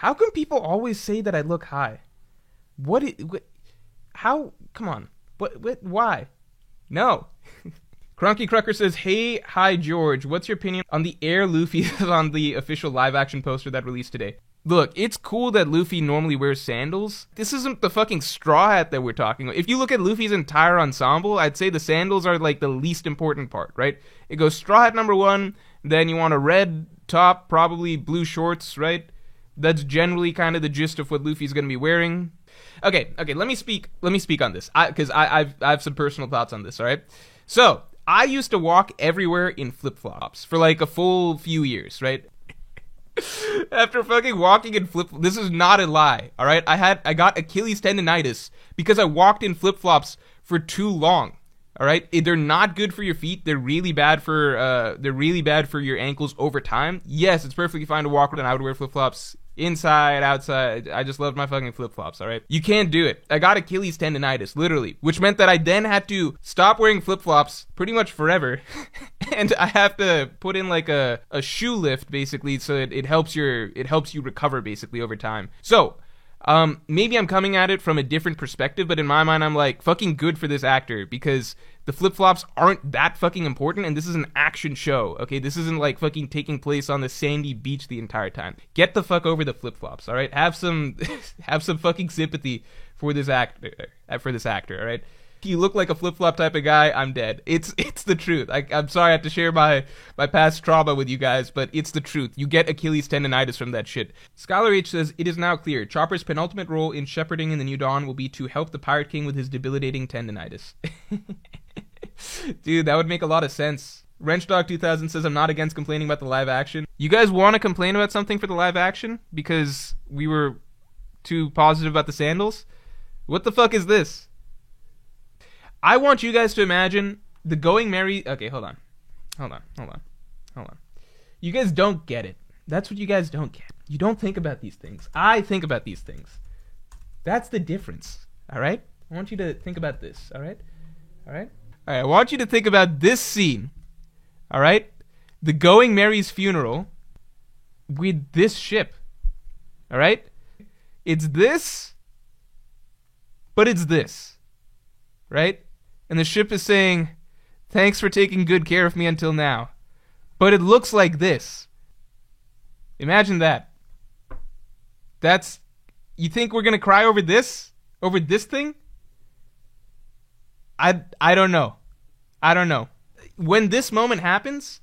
How come people always say that I look high? How? Come on. Why? No. Cronky Crucker says, hey, hi, George. What's your opinion on the Air Luffy on the official live-action poster that released today? Look, it's cool that Luffy normally wears sandals. This isn't the fucking straw hat that we're talking about. If you look at Luffy's entire ensemble, I'd say the sandals are like the least important part, right? It goes straw hat number 1, then you want a red top, probably blue shorts, right? That's generally kind of the gist of what Luffy's going to be wearing. Okay, let me speak on this, because I have some personal thoughts on this, all right? So, I used to walk everywhere in flip-flops for like a full few years, right? After fucking walking in this is not a lie, all right? I got Achilles tendonitis because I walked in flip-flops for too long, all right? They're not good for your feet. They're really bad for your ankles over time. Yes, it's perfectly fine to walk around. I would wear flip-flops inside, outside. I just loved my fucking flip-flops, all right? You can't do it. I got Achilles tendonitis, literally, which meant that I then had to stop wearing flip-flops pretty much forever, and I have to put in like a shoe lift, basically, so it helps you recover, basically, over time. So, maybe I'm coming at it from a different perspective, but in my mind, I'm like, fucking good for this actor, because the flip-flops aren't that fucking important, and this is an action show, okay? This isn't like fucking taking place on the sandy beach the entire time. Get the fuck over the flip-flops, all right? Have some fucking sympathy for this actor, all right? If you look like a flip-flop type of guy, I'm dead. It's the truth. I'm sorry I have to share my past trauma with you guys, but it's the truth. You get Achilles tendonitis from that shit. Scholar H says, it is now clear. Chopper's penultimate role in shepherding in the New Dawn will be to help the Pirate King with his debilitating tendonitis. Dude, that would make a lot of sense. Wrenchdog2000 says, I'm not against complaining about the live action. You guys want to complain about something for the live action? Because we were too positive about the sandals? What the fuck is this? I want you guys to imagine the Going Merry... Okay, hold on. You guys don't get it. That's what you guys don't get. You don't think about these things. I think about these things. That's the difference, all right? I want you to think about this, all right? All right, I want you to think about this scene, all right? The Going Merry's funeral with this ship, all right? It's this, but it's this, right? And the ship is saying, thanks for taking good care of me until now. But it looks like this. Imagine that. You think we're going to cry over this? Over this thing? I don't know. When this moment happens,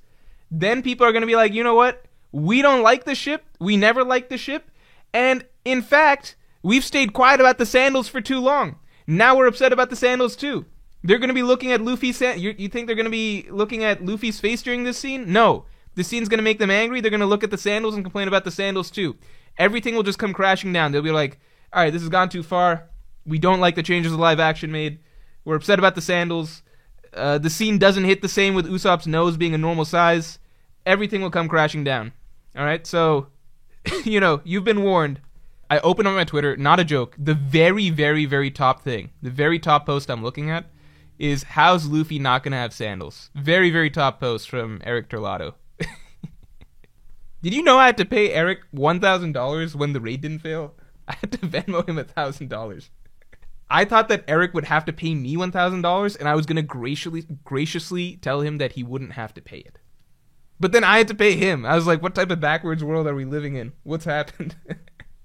then people are going to be like, you know what? We don't like the ship. We never liked the ship. And in fact, we've stayed quiet about the sandals for too long. Now we're upset about the sandals too. They're going to be looking at Luffy's... You think they're going to be looking at Luffy's face during this scene? No. The scene's going to make them angry. They're going to look at the sandals and complain about the sandals too. Everything will just come crashing down. They'll be like, all right, this has gone too far. We don't like the changes the live action made. We're upset about the sandals. The scene doesn't hit the same with Usopp's nose being a normal size. Everything will come crashing down. All right, so, you've been warned. I opened up my Twitter, not a joke. The very, very, very top thing, the very top post I'm looking at is, how's Luffy not going to have sandals? Very, very top post from Eric Terlato. Did you know I had to pay Eric $1,000 when the raid didn't fail? I had to Venmo him $1,000. I thought that Eric would have to pay me $1,000, and I was going to graciously tell him that he wouldn't have to pay it. But then I had to pay him. I was like, what type of backwards world are we living in? What's happened?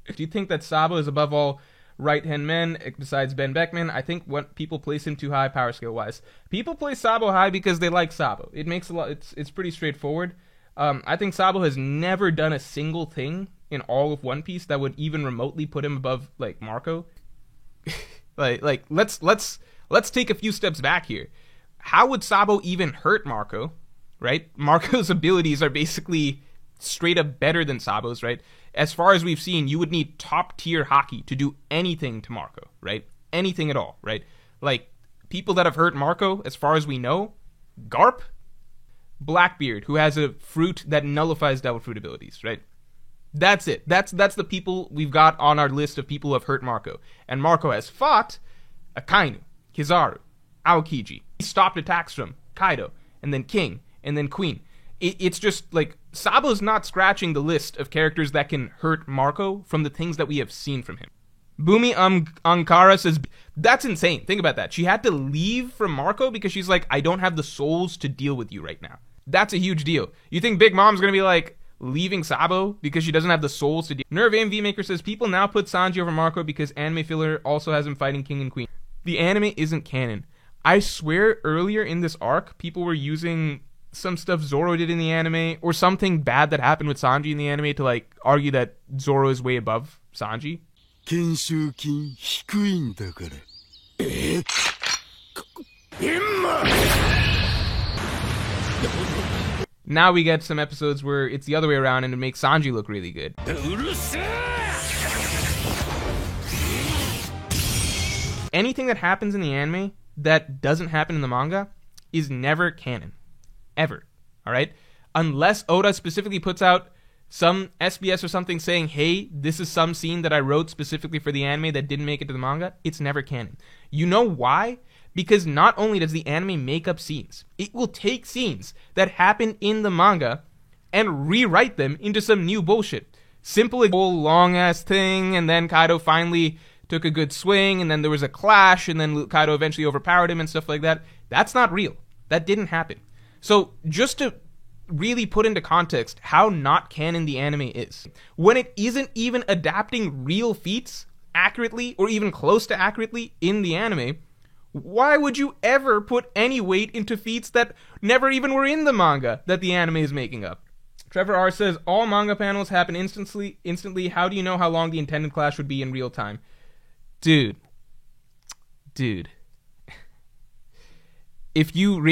Do you think that Sabo is above all right-hand men besides Ben Beckman? I think what people place him too high power scale-wise. People place Sabo high because they like Sabo. It makes a lot... It's pretty straightforward. I think Sabo has never done a single thing in all of One Piece that would even remotely put him above, like, Marco. like let's take a few steps back here. How would Sabo even hurt Marco, right? Marco's abilities are basically straight up better than Sabo's, right? As far as we've seen, you would need top tier Haki to do anything to Marco, right? Anything at all, right? Like, people that have hurt Marco, as far as we know, Garp, Blackbeard, who has a fruit that nullifies Devil Fruit abilities, right? That's it. That's the people we've got on our list of people who have hurt Marco. And Marco has fought Akainu, Kizaru, Aokiji. He stopped attacks from Kaido, and then King, and then Queen. It's just like Sabo's not scratching the list of characters that can hurt Marco from the things that we have seen from him. Bumi Ankara says, that's insane. Think about that. She had to leave from Marco because she's like, I don't have the souls to deal with you right now. That's a huge deal. You think Big Mom's going to be like leaving Sabo because she doesn't have the souls to deal? Nerve AMV Maker says, people now put Sanji over Marco because anime filler also has him fighting King and Queen. The anime isn't canon. I swear earlier in this arc, people were using some stuff Zoro did in the anime or something bad that happened with Sanji in the anime to like argue that Zoro is way above Sanji. Now we get some episodes where it's the other way around and it makes Sanji look really good. Anything that happens in the anime that doesn't happen in the manga is never canon. Ever. Alright? Unless Oda specifically puts out some SBS or something saying, hey, this is some scene that I wrote specifically for the anime that didn't make it to the manga, it's never canon. You know why? Because not only does the anime make up scenes, it will take scenes that happen in the manga and rewrite them into some new bullshit. Simple whole long-ass thing, and then Kaido finally took a good swing, and then there was a clash, and then Kaido eventually overpowered him and stuff like that. That's not real. That didn't happen. So just to really put into context how not canon the anime is, when it isn't even adapting real feats accurately or even close to accurately in the anime, why would you ever put any weight into feats that never even were in the manga that the anime is making up? Trevor R says, all manga panels happen instantly. How do you know how long the intended clash would be in real time? Dude. If you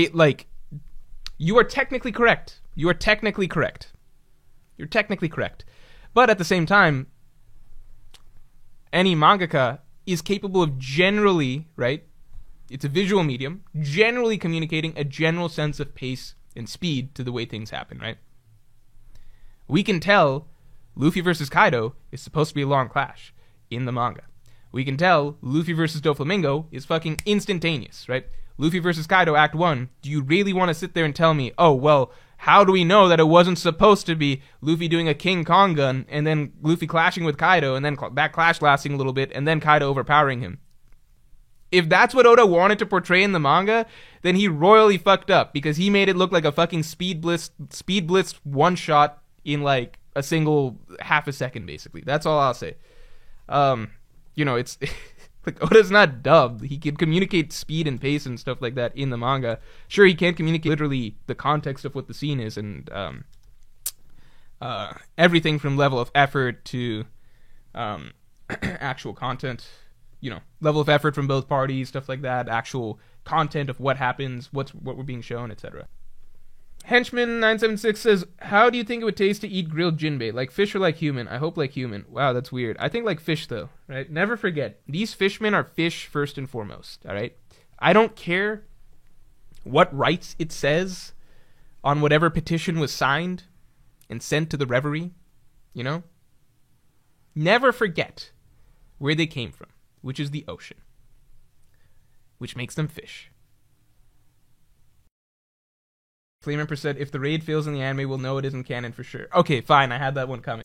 you are technically correct. You're technically correct. But at the same time, any mangaka is capable of generally, right? It's a visual medium, generally communicating a general sense of pace and speed to the way things happen, right? We can tell Luffy versus Kaido is supposed to be a long clash in the manga. We can tell Luffy versus Doflamingo is fucking instantaneous, right? Luffy versus Kaido, Act 1. Do you really want to sit there and tell me, oh, well, how do we know that it wasn't supposed to be Luffy doing a King Kong gun, and then Luffy clashing with Kaido, and then that clash lasting a little bit, and then Kaido overpowering him? If that's what Oda wanted to portray in the manga, then he royally fucked up, because he made it look like a fucking Speed Blitz one-shot in, like, a single half a second, basically. That's all I'll say. It's... like, Oda's not dubbed. He can communicate speed and pace and stuff like that in the manga. Sure, he can't communicate literally the context of what the scene is and everything from level of effort to actual content. Level of effort from both parties, stuff like that. Actual content of what happens, what we're being shown, etc. Henchman976 says, how do you think it would taste to eat grilled jinbei? Like fish or like human? I hope like human. Wow, that's weird. I think like fish, though, right? Never forget, these fishmen are fish first and foremost, all right? I don't care what rights it says on whatever petition was signed and sent to the Reverie, Never forget where they came from, which is the ocean, which makes them fish. Flame Emperor said, if the raid fails in the anime, we'll know it isn't canon for sure. Okay, fine, I had that one coming.